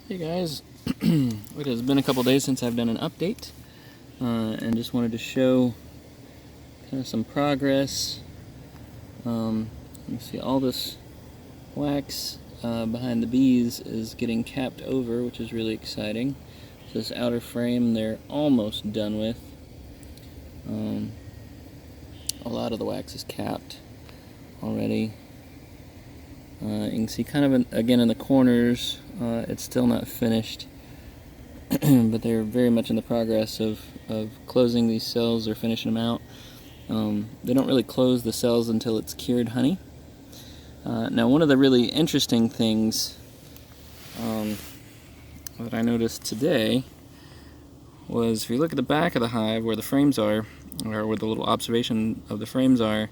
Hey guys, it has been a couple days since I've done an update, and just wanted to show kind of some progress. You see all this wax behind the bees is getting capped over, which is really exciting. So this outer frame they're almost done with. A lot of the wax is capped already. You can see kind of again in the corners, it's still not finished, but they're very much in the progress of closing these cells or finishing them out. They don't really close the cells until it's cured honey. Now, one of the really interesting things that I noticed today was if you look at the back of the hive where the frames are, or where the little observation of the frames are,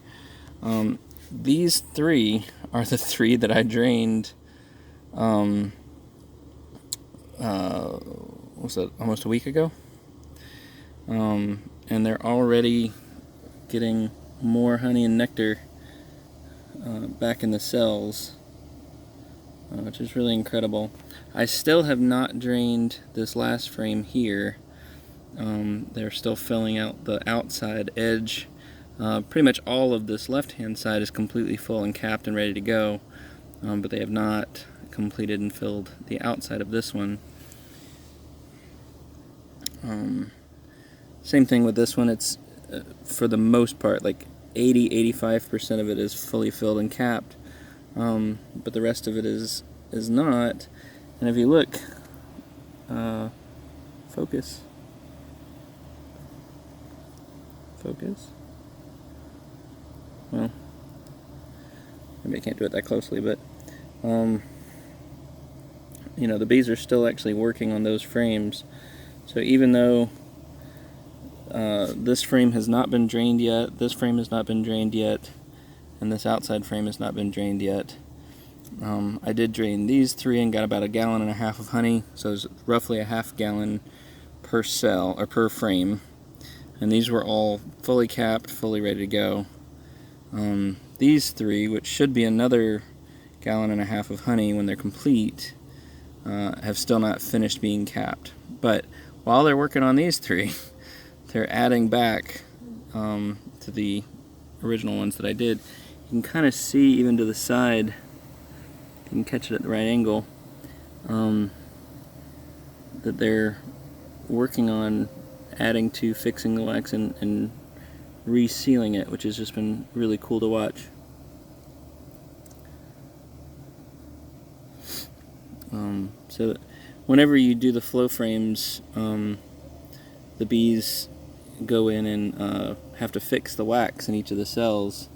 these three are the three that I drained, what's that, almost a week ago? And they're already getting more honey and nectar back in the cells, which is really incredible. I still have not drained this last frame here. They're still filling out the outside edge. Pretty much all of this left-hand side is completely full and capped and ready to go, but they have not completed and filled the outside of this one. Same thing with this one. It's for the most part like 80-85% of it is fully filled and capped, but the rest of it is not. And if you look, focus. Well, maybe I can't do it that closely, but you know, the bees are still actually working on those frames. So even though this frame has not been drained yet, this frame has not been drained yet, and this outside frame has not been drained yet, I did drain these three and got about 1.5 gallons of honey, so it's roughly a half gallon per cell, or per frame. And these were all fully capped, fully ready to go. These three, which should be another 1.5 gallons of honey when they're complete, have still not finished being capped. But while they're working on these three, they're adding back to the original ones that I did. You can kind of see even to the side, you can catch it at the right angle, that they're working on adding to fixing the wax and resealing it, which has just been really cool to watch. So whenever you do the flow frames, the bees go in and have to fix the wax in each of the cells,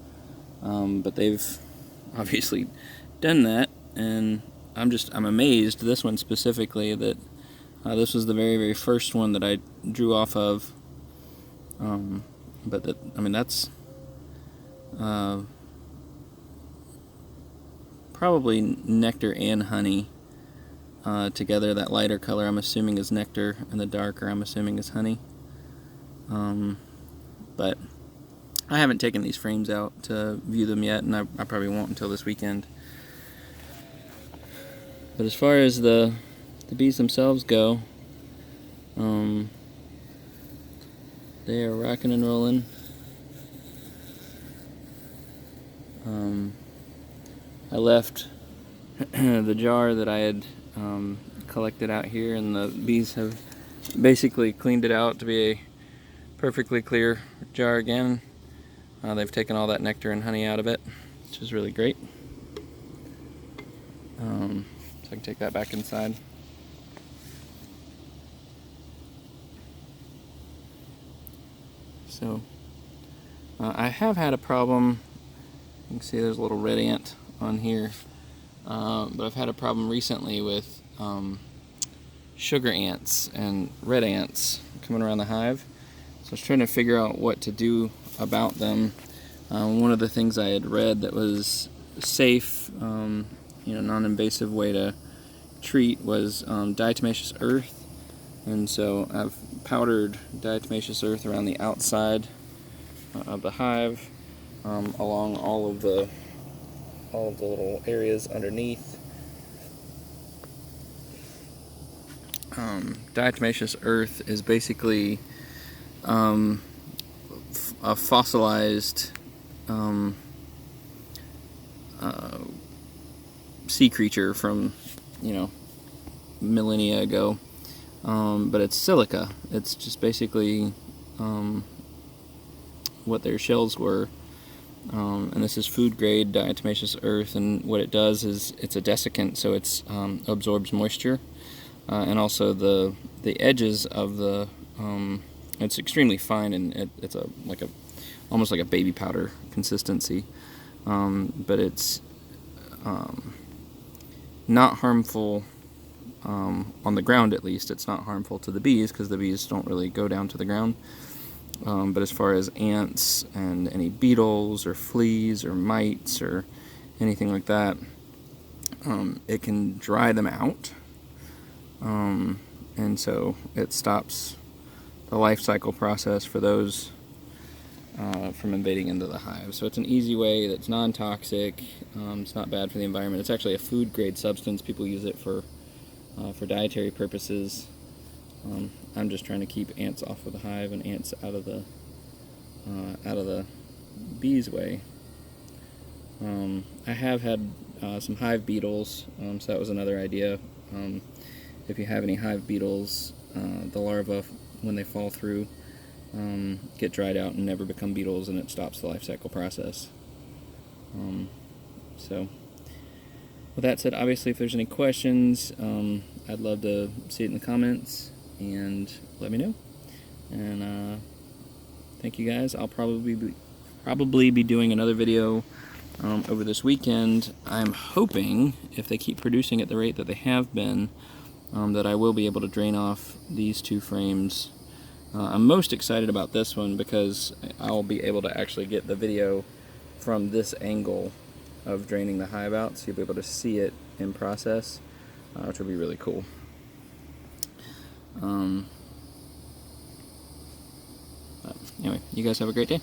but they've obviously done that, and I'm amazed, this one specifically, that this was the very first one that I drew off of. But that's probably nectar and honey together. That lighter color I'm assuming is nectar, and the darker I'm assuming is honey. But I haven't taken these frames out to view them yet, and I probably won't until this weekend. But as far as the bees themselves go, they are rocking and rolling. I left the jar that I had collected out here, and the bees have basically cleaned it out to be a perfectly clear jar again. They've taken all that nectar and honey out of it, which is really great. So I can take that back inside. So I have had a problem. You can see there's a little red ant on here, but I've had a problem recently with sugar ants and red ants coming around the hive. So I was trying to figure out what to do about them. One of the things I had read that was safe, non-invasive way to treat was diatomaceous earth. And so I've powdered diatomaceous earth around the outside of the hive, along all of the little areas underneath. diatomaceous earth is basically a fossilized sea creature from, millennia ago. But it's silica. It's just basically what their shells were. And this is food grade diatomaceous earth, and what it does is it's a desiccant, so it absorbs moisture, and also the edges of the it's extremely fine, and it's almost like a baby powder consistency, but it's not harmful on the ground. At least it's not harmful to the bees, because the bees don't really go down to the ground. But as far as ants and any beetles or fleas or mites or anything like that, it can dry them out, and so it stops the life cycle process for those from invading into the hive. So it's an easy way that's non-toxic. It's not bad for the environment. It's actually a food grade substance. People use it for dietary purposes. I'm just trying to keep ants off of the hive and ants out of the bees' way. I have had some hive beetles, so that was another idea. If you have any hive beetles, the larvae, when they fall through, get dried out and never become beetles, and it stops the life cycle process. So, with that said, obviously if there's any questions, I'd love to see it in the comments, and let me know. And thank you guys. I'll probably be doing another video over this weekend. I'm hoping, if they keep producing at the rate that they have been, that I will be able to drain off these two frames. I'm most excited about this one because I'll be able to actually get the video from this angle of draining the hive out, so you'll be able to see it in process, which will be really cool. Anyway, you guys have a great day.